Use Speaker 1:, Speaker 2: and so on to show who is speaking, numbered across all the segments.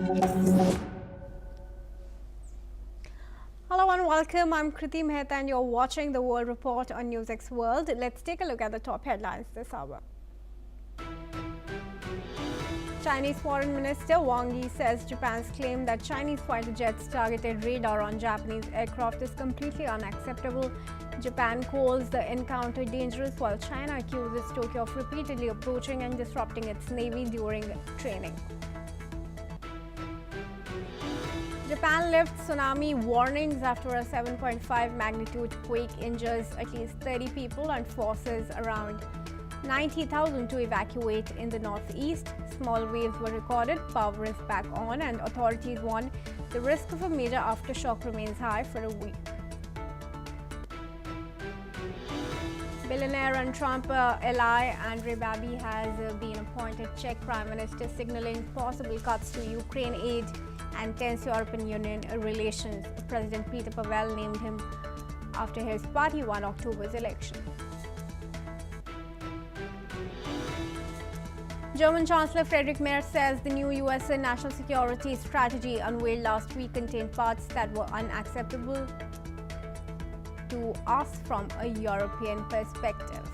Speaker 1: Hello and welcome. I'm Kriti Mehta and you're watching the World Report on NewsX World. Let's take a look at the top headlines this hour. Chinese Foreign Minister Wang Yi says Japan's claim that Chinese fighter jets targeted radar on Japanese aircraft is completely unacceptable. Japan calls the encounter dangerous while China accuses Tokyo of repeatedly approaching and disrupting its navy during training. Japan lifts tsunami warnings after a 7.5 magnitude quake injures at least 30 people and forces around 90,000 to evacuate in the northeast. Small waves were recorded, power is back on, and authorities warn the risk of a major aftershock remains high for a week. Billionaire and Trump ally Andrej Babis has been appointed Czech Prime Minister, signaling possible cuts to Ukraine aid and tense European Union relations. President Peter Pavel named him after his party won October's election. German Chancellor Friedrich Merz says the new US national security strategy unveiled last week contained parts that were unacceptable to us from a European perspective.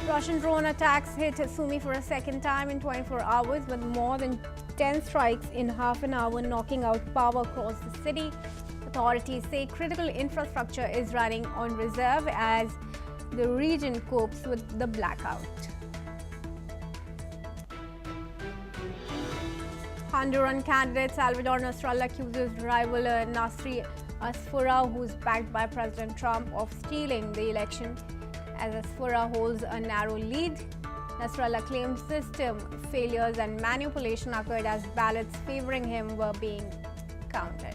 Speaker 1: Russian drone attacks hit Sumy for a second time in 24 hours, with more than 10 strikes in half an hour, knocking out power across the city. Authorities say critical infrastructure is running on reserve as the region copes with the blackout. Honduran candidate Salvador Nasrallah accuses rival Nasri Asfura, who's backed by President Trump, of stealing the election, as Asfura holds a narrow lead. Nasrallah claims system failures and manipulation occurred as ballots favoring him were being counted.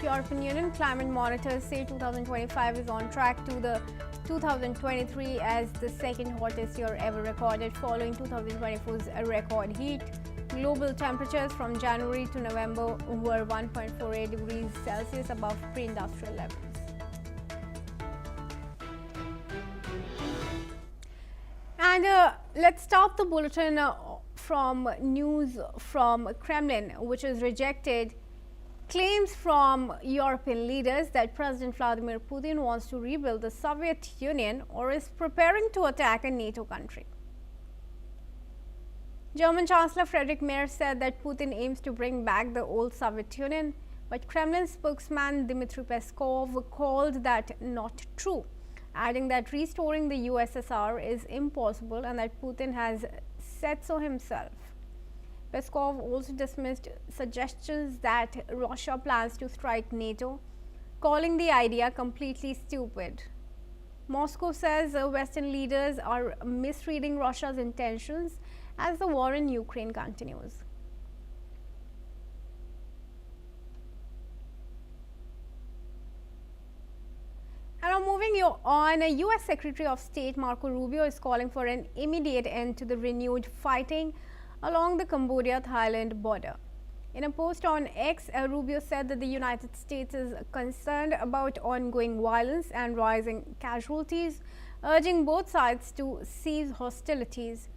Speaker 1: European Union climate monitors say 2025 is on track to the 2023 as the second hottest year ever recorded, following 2024's record heat. Global temperatures from January to November were 1.48 degrees Celsius above pre-industrial levels. And let's start the bulletin from news from Kremlin, which has rejected claims from European leaders that President Vladimir Putin wants to rebuild the Soviet Union or is preparing to attack a NATO country. German Chancellor Friedrich Merz said that Putin aims to bring back the old Soviet Union, but Kremlin spokesman Dmitry Peskov called that not true, adding that restoring the USSR is impossible and that Putin has said so himself. Peskov also dismissed suggestions that Russia plans to strike NATO, calling the idea completely stupid. Moscow says Western leaders are misreading Russia's intentions as the war in Ukraine continues. And now moving on, US Secretary of State Marco Rubio is calling for an immediate end to the renewed fighting along the Cambodia-Thailand border. In a post on X, Rubio said that the United States is concerned about ongoing violence and rising casualties, urging both sides to cease hostilities,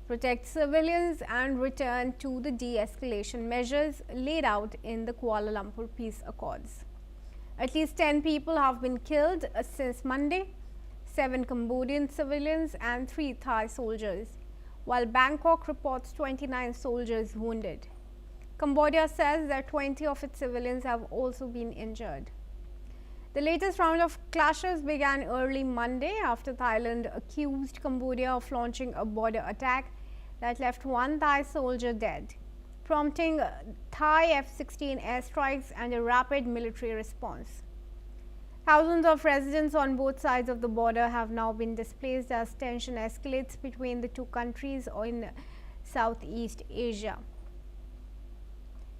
Speaker 1: protect civilians, and return to the de-escalation measures laid out in the Kuala Lumpur Peace Accords. At least 10 people have been killed since Monday, 7 Cambodian civilians and 3 Thai soldiers, while Bangkok reports 29 soldiers wounded. Cambodia says that 20 of its civilians have also been injured. The latest round of clashes began early Monday after Thailand accused Cambodia of launching a border attack that left 1 Thai soldier dead, prompting Thai F-16 airstrikes and a rapid military response. Thousands of residents on both sides of the border have now been displaced as tension escalates between the two countries in Southeast Asia.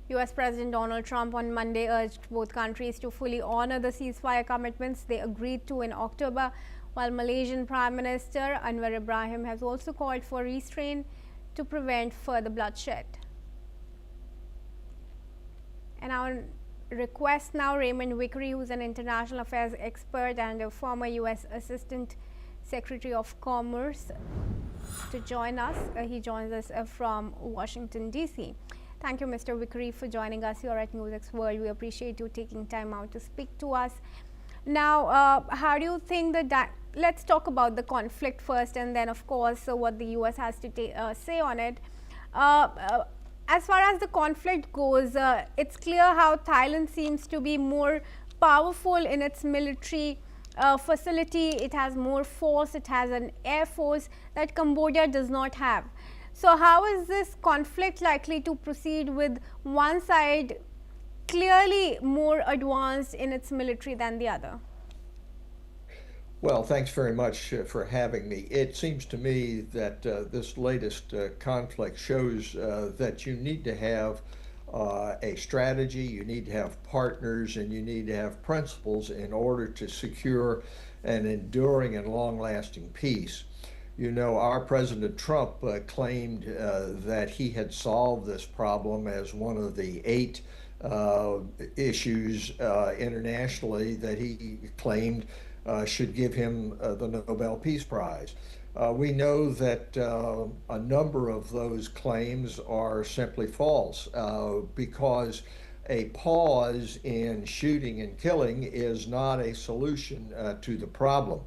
Speaker 1: US President Donald Trump on Monday urged both countries to fully honor the ceasefire commitments they agreed to in October, while Malaysian Prime Minister Anwar Ibrahim has also called for restraint to prevent further bloodshed. And our request now Raymond Vickery, who is an international affairs expert and a former US Assistant Secretary of Commerce, to join us. He joins us from Washington, D.C. Thank you, Mr. Vikri, for joining us here at NewsX World. We appreciate you taking time out to speak to us. Now, how do you think that let's talk about the conflict first, and then, of course, what the U.S. has to say on it. As far as the conflict goes, it's clear how Thailand seems to be more powerful in its military facility. It has more force, it has an air force that Cambodia does not have. So how is this conflict likely to proceed with one side clearly more advanced in its military than the other?
Speaker 2: Well, thanks very much for having me. It seems to me that this latest conflict shows that you need to have a strategy, you need to have partners, and you need to have principles in order to secure an enduring and long-lasting peace. You know, our President Trump claimed that he had solved this problem as one of the 8 issues internationally that he claimed should give him the Nobel Peace Prize. We know that a number of those claims are simply false because a pause in shooting and killing is not a solution to the problem.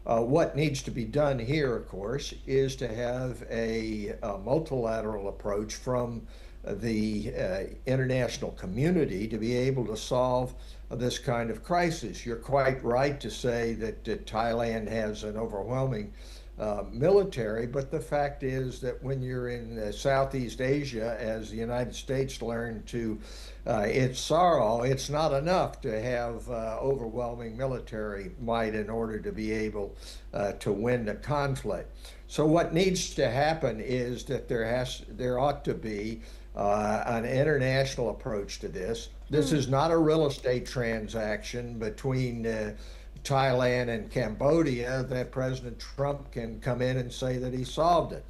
Speaker 2: What needs to be done here, of course, is to have a multilateral approach from the international community to be able to solve this kind of crisis. You're quite right to say that Thailand has an overwhelming military, but the fact is that when you're in Southeast Asia, as the United States learned to its sorrow, it's not enough to have overwhelming military might in order to be able to win the conflict. So what needs to happen is that there ought to be an international approach to this. This is not a real estate transaction between Thailand and Cambodia that President Trump can come in and say that he solved it.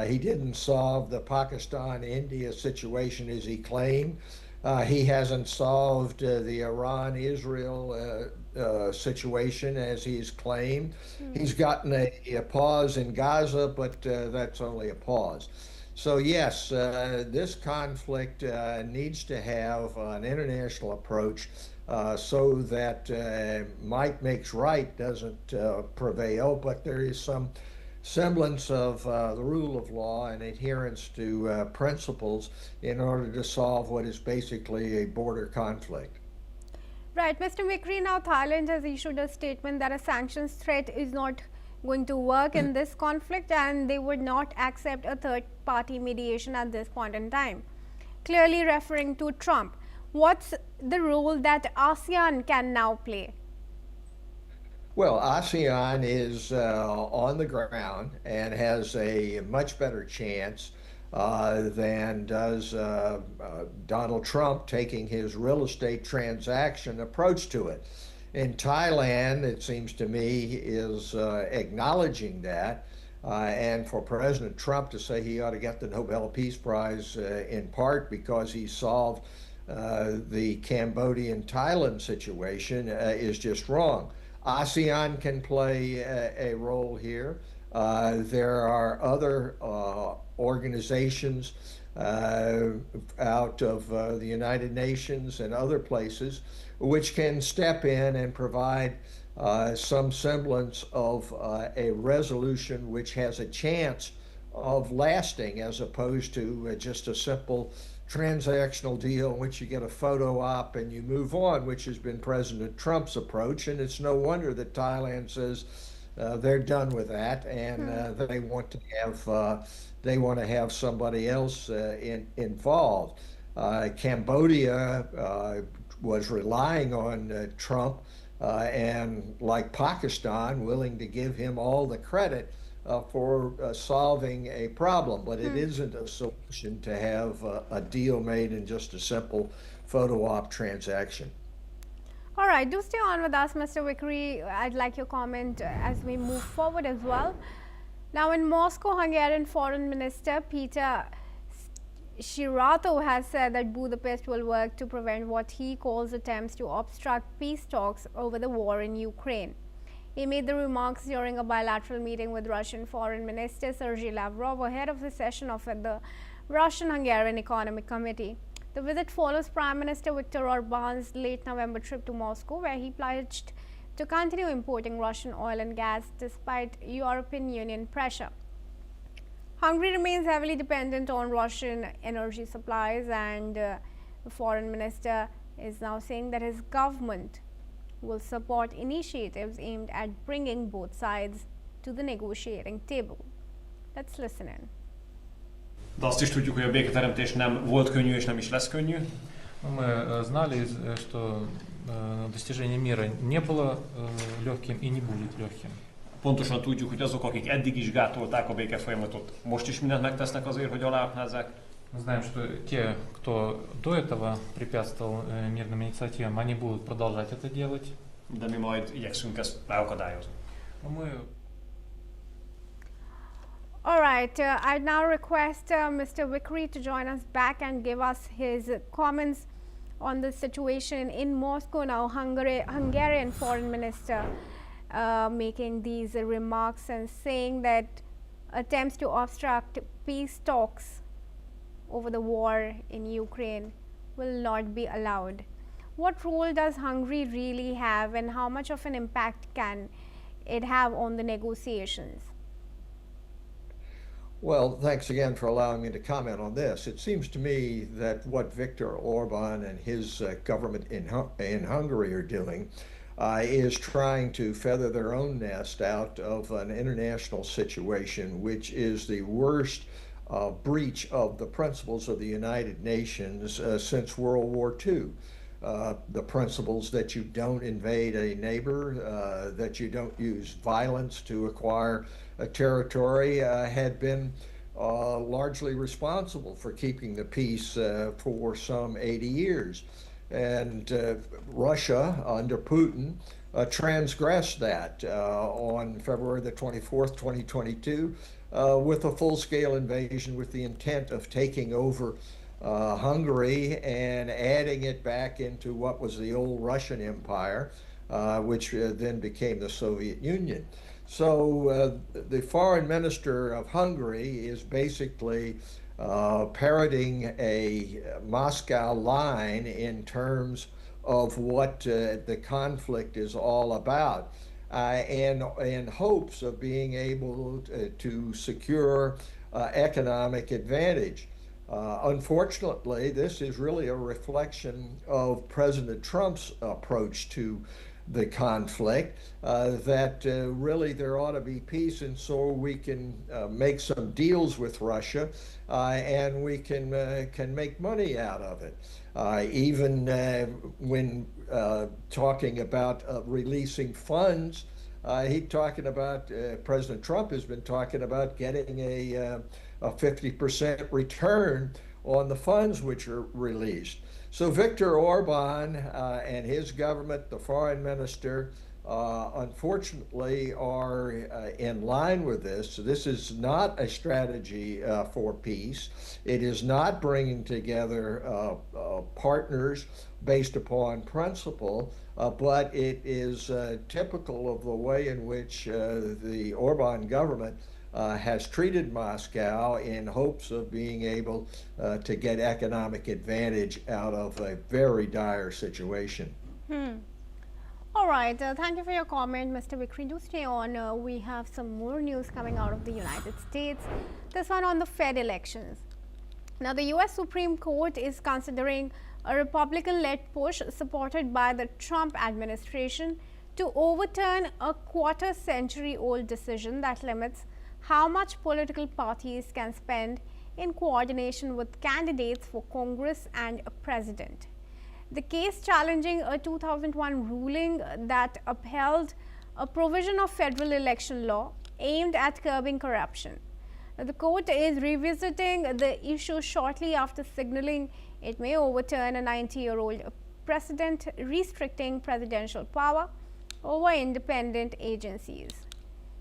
Speaker 2: He didn't solve the Pakistan-India situation as he claimed. He hasn't solved the Iran-Israel situation as he's claimed. He's gotten a pause in Gaza, but that's only a pause. So yes, this conflict needs to have an international approach so that might makes right doesn't prevail, but there is some semblance of the rule of law and adherence to principles in order to solve what is basically a border conflict.
Speaker 1: Right, Mr. Vikri, now Thailand has issued a statement that a sanctions threat is not going to work in this conflict, and they would not accept a third-party mediation at this point in time, clearly referring to Trump. What's the role that ASEAN can now play?
Speaker 2: Well, ASEAN is on the ground and has a much better chance than does Donald Trump taking his real estate transaction approach to it. In Thailand, it seems to me, is acknowledging that, and for President Trump to say he ought to get the Nobel Peace Prize in part because he solved the Cambodian-Thailand situation is just wrong. ASEAN can play a role here. There are other organizations out of the United Nations and other places which can step in and provide some semblance of a resolution which has a chance of lasting, as opposed to just a simple transactional deal in which you get a photo op and you move on, which has been President Trump's approach. And it's no wonder that Thailand says they're done with that, and they want to have somebody else involved. Cambodia was relying on Trump and, like Pakistan, willing to give him all the credit for solving a problem, but it isn't a solution to have a deal made in just a simple photo op transaction.
Speaker 1: All right, do stay on with us, Mr. Vikri. I'd like your comment as we move forward as well. Now, in Moscow, Hungarian Foreign Minister Peter Shirato has said that Budapest will work to prevent what he calls attempts to obstruct peace talks over the war in Ukraine. He made the remarks during a bilateral meeting with Russian Foreign Minister Sergei Lavrov ahead of the session of the Russian-Hungarian Economic Committee. The visit follows Prime Minister Viktor Orban's late November trip to Moscow, where he pledged to continue importing Russian oil and gas despite European Union pressure. Hungary remains heavily dependent on Russian energy supplies, and the foreign minister is now saying that his government will support initiatives aimed at bringing both sides to the negotiating table. Let's listen in.
Speaker 3: De azt is tudjuk, hogy a béketeremtés nem volt könnyű és nem is lesz könnyű.
Speaker 4: Мы знали, что достижение мира не было легким и не будет легким.
Speaker 3: Понtosan tudjuk, hogy azok, akik eddig is gátolták a békefolyamatot, most is mindent megtesznek azért, hogy aláaknázzák.
Speaker 4: Мы знаем, что те, кто до этого препятствовал мирным инициативам, они будут продолжать это делать.
Speaker 3: De mi majd igyekszünk ezt leakadályozni.
Speaker 1: All right, I'd now request Mr. Vikri to join us back and give us his comments on the situation in Moscow now. Hungarian foreign minister making these remarks and saying that attempts to obstruct peace talks over the war in Ukraine will not be allowed. What role does Hungary really have, and how much of an impact can it have on the negotiations?
Speaker 2: Well, thanks again for allowing me to comment on this. It seems to me that what Viktor Orban and his government in Hungary are doing is trying to feather their own nest out of an international situation, which is the worst breach of the principles of the United Nations since World War II. The principles that you don't invade a neighbor, that you don't use violence to acquire a territory, had been largely responsible for keeping the peace for some 80 years. And Russia, under Putin, transgressed that on February the 24th, 2022, with a full-scale invasion with the intent of taking over Hungary and adding it back into what was the old Russian Empire, which then became the Soviet Union. So the foreign minister of Hungary is basically parroting a Moscow line in terms of what the conflict is all about, and in hopes of being able to secure economic advantage. Unfortunately, this is really a reflection of President Trump's approach to the conflict, that really there ought to be peace, and so we can make some deals with Russia, and we can make money out of it. Even when talking about releasing funds, President Trump has been talking about getting a 50% return on the funds which are released. So Viktor Orban and his government, the foreign minister, unfortunately are in line with this. This is not a strategy for peace. It is not bringing together partners based upon principle, but it is typical of the way in which the Orban government has treated Moscow in hopes of being able to get economic advantage out of a very dire situation.
Speaker 1: All right, thank you for your comment, Mr. Vikri. Do stay on. We have some more news coming out of the United States. This one on the Fed elections. Now, the U.S. Supreme Court is considering a Republican-led push supported by the Trump administration to overturn a quarter-century-old decision that limits how much political parties can spend in coordination with candidates for Congress and a president. The case challenging a 2001 ruling that upheld a provision of federal election law aimed at curbing corruption. The court is revisiting the issue shortly after signaling it may overturn a 90-year-old precedent restricting presidential power over independent agencies.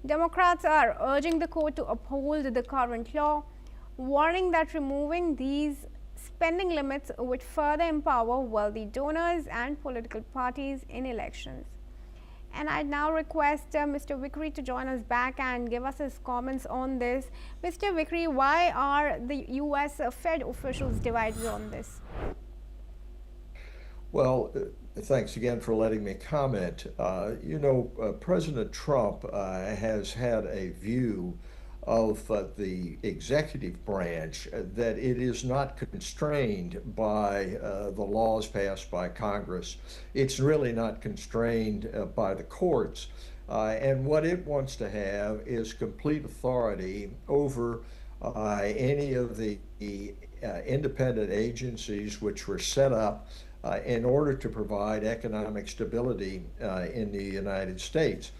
Speaker 1: Democrats are urging the court to uphold the current law, warning that removing these spending limits would further empower wealthy donors and political parties in elections. And I now request Mr. Vikri to join us back and give us his comments on this. Mr. Vikri, why are the US Fed officials divided on this?
Speaker 2: Well, thanks again for letting me comment. President Trump has had a view of the executive branch that it is not constrained by the laws passed by Congress. It's really not constrained by the courts. And what it wants to have is complete authority over any of the independent agencies which were set up in order to provide economic stability in the United States.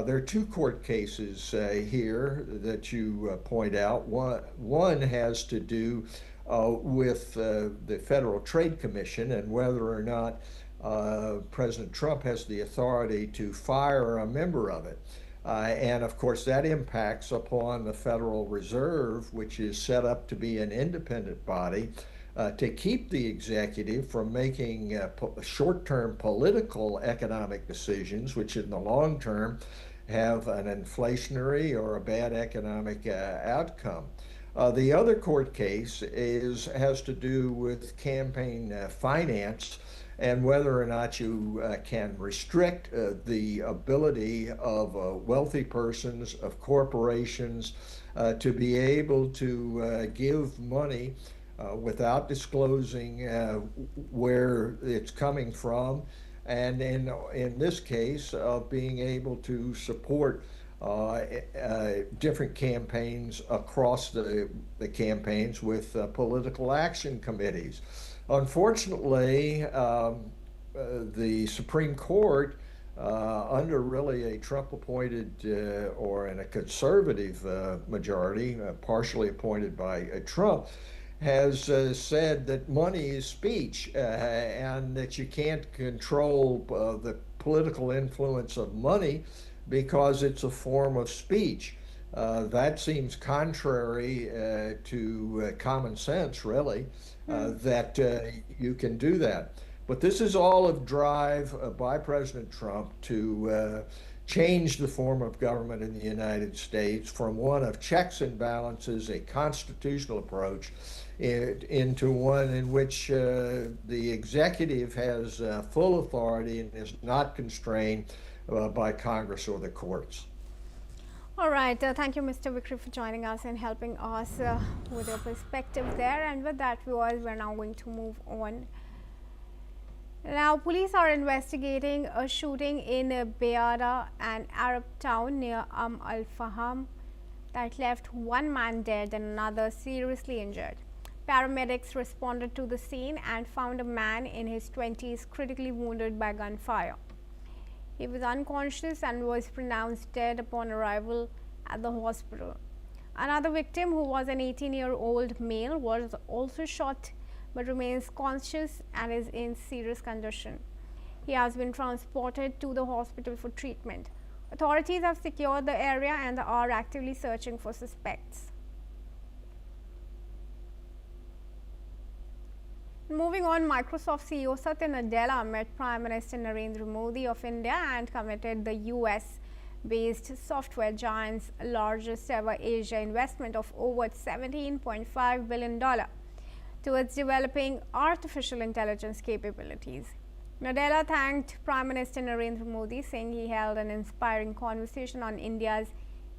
Speaker 2: There are two court cases here that you point out. One has to do with the Federal Trade Commission and whether or not President Trump has the authority to fire a member of it. And of course, that impacts upon the Federal Reserve, which is set up to be an independent body, to keep the executive from making short-term political economic decisions, which in the long term have an inflationary or a bad economic outcome. The other court case has to do with campaign finance and whether or not you can restrict the ability of wealthy persons, of corporations, to be able to give money without disclosing where it's coming from, and in this case of being able to support different campaigns across the campaigns with political action committees. Unfortunately, the Supreme Court, under really a Trump-appointed or in a conservative majority, partially appointed by Trump, has said that money is speech and that you can't control the political influence of money because it's a form of speech. That seems contrary to common sense, really, that you can do that. But this is all of drive by President Trump to change the form of government in the United States from one of checks and balances, a constitutional approach, into one in which the executive has full authority and is not constrained by Congress or the courts.
Speaker 1: All right, thank you, Mr. Vikri, for joining us and helping us with your perspective there. And with that, viewers, we're now going to move on. Now, police are investigating a shooting in Beara, an Arab town near Al-Faham, that left one man dead and another seriously injured. Paramedics responded to the scene and found a man in his 20s critically wounded by gunfire. He was unconscious and was pronounced dead upon arrival at the hospital. Another victim, who was an 18-year-old male, was also shot but remains conscious and is in serious condition. He has been transported to the hospital for treatment. Authorities have secured the area and are actively searching for suspects. Moving on, Microsoft CEO Satya Nadella met Prime Minister Narendra Modi of India and committed the US-based software giant's largest ever Asia investment of over $17.5 billion towards developing artificial intelligence capabilities. Nadella thanked Prime Minister Narendra Modi, saying he held an inspiring conversation on India's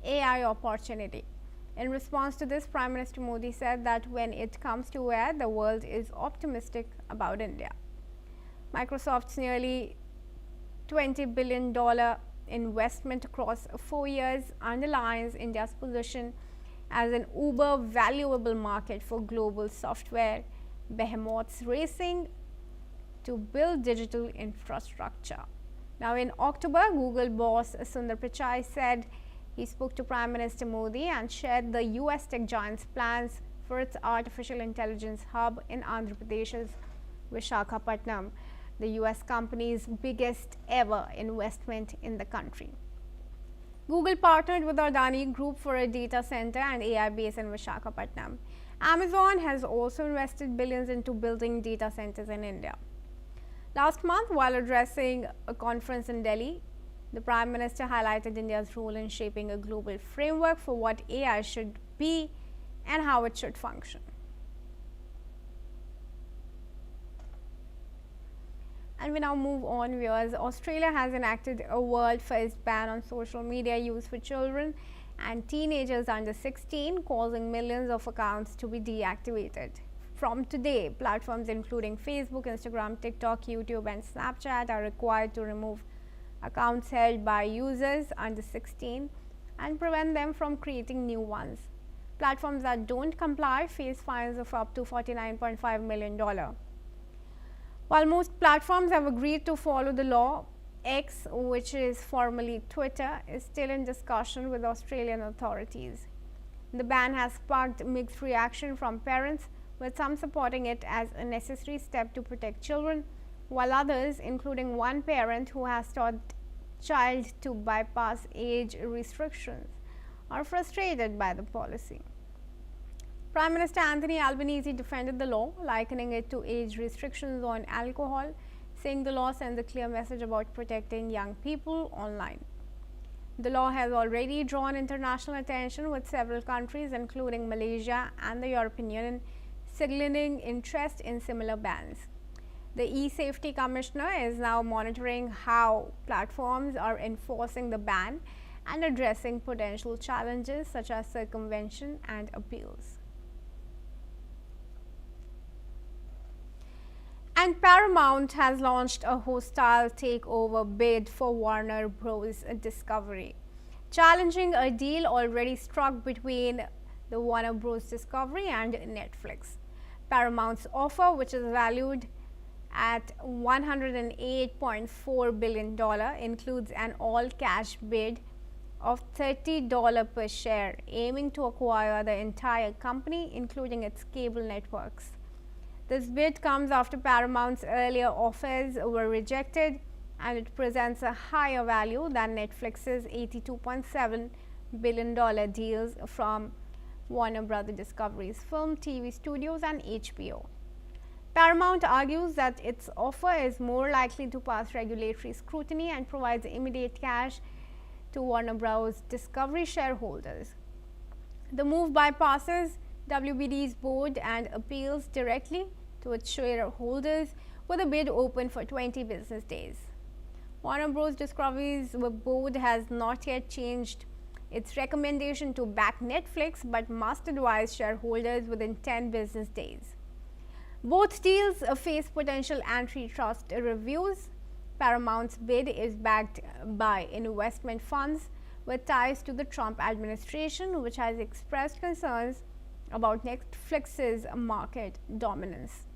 Speaker 1: AI opportunity. In response to this, Prime Minister Modi said that when it comes to AI, the world is optimistic about India. Microsoft's nearly $20 billion investment across 4 years underlines India's position as an uber valuable market for global software behemoths racing to build digital infrastructure. Now, in October, Google boss Sundar Pichai said he spoke to Prime Minister Modi and shared the US tech giant's plans for its artificial intelligence hub in Andhra Pradesh's Visakhapatnam, the US company's biggest ever investment in the country. Google partnered with Adani Group for a data center and AI base in Visakhapatnam. Amazon has also invested billions into building data centers in India. Last month, while addressing a conference in Delhi, The Prime Minister highlighted India's role in shaping a global framework for what AI should be and how it should function. And we now move on, viewers. Australia has enacted a world-first ban on social media use for children and teenagers under 16, causing millions of accounts to be deactivated. From today, platforms including Facebook, Instagram, TikTok, YouTube, and Snapchat are required to remove accounts held by users under 16 and prevent them from creating new ones. Platforms that don't comply face fines of up to $49.5 million. While most platforms have agreed to follow the law, X, which is formerly Twitter, is still in discussion with Australian authorities. The ban has sparked mixed reaction from parents, with some supporting it as a necessary step to protect children, while others, including one parent who has taught child to bypass age restrictions, are frustrated by the policy. Prime Minister Anthony Albanese defended the law, likening it to age restrictions on alcohol, saying the law sends a clear message about protecting young people online. The law has already drawn international attention, with several countries, including Malaysia and the European Union, signaling interest in similar bans. The e-Safety Commissioner is now monitoring how platforms are enforcing the ban and addressing potential challenges such as circumvention and appeals. And Paramount has launched a hostile takeover bid for Warner Bros. Discovery, challenging a deal already struck between the Warner Bros. Discovery and Netflix. Paramount's offer, which is valued at $108.4 billion, includes an all-cash bid of $30 per share, aiming to acquire the entire company, including its cable networks. This bid comes after Paramount's earlier offers were rejected, and it presents a higher value than Netflix's $82.7 billion deals from Warner Bros. Discovery's film, TV studios, and HBO. Paramount argues that its offer is more likely to pass regulatory scrutiny and provides immediate cash to Warner Bros. Discovery shareholders. The move bypasses WBD's board and appeals directly to its shareholders, with a bid open for 20 business days. Warner Bros. Discovery's board has not yet changed its recommendation to back Netflix, but must advise shareholders within 10 business days. Both deals face potential antitrust reviews. Paramount's bid is backed by investment funds with ties to the Trump administration, which has expressed concerns about Netflix's market dominance.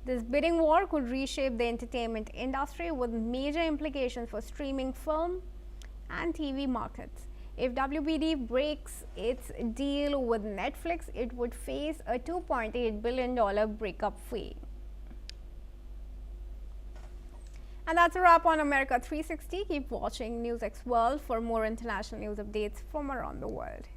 Speaker 1: This bidding war could reshape the entertainment industry, with major implications for streaming film and TV markets. If WBD breaks its deal with Netflix, it would face a $2.8 billion breakup fee. And that's a wrap on America 360. Keep watching NewsX World for more international news updates from around the world.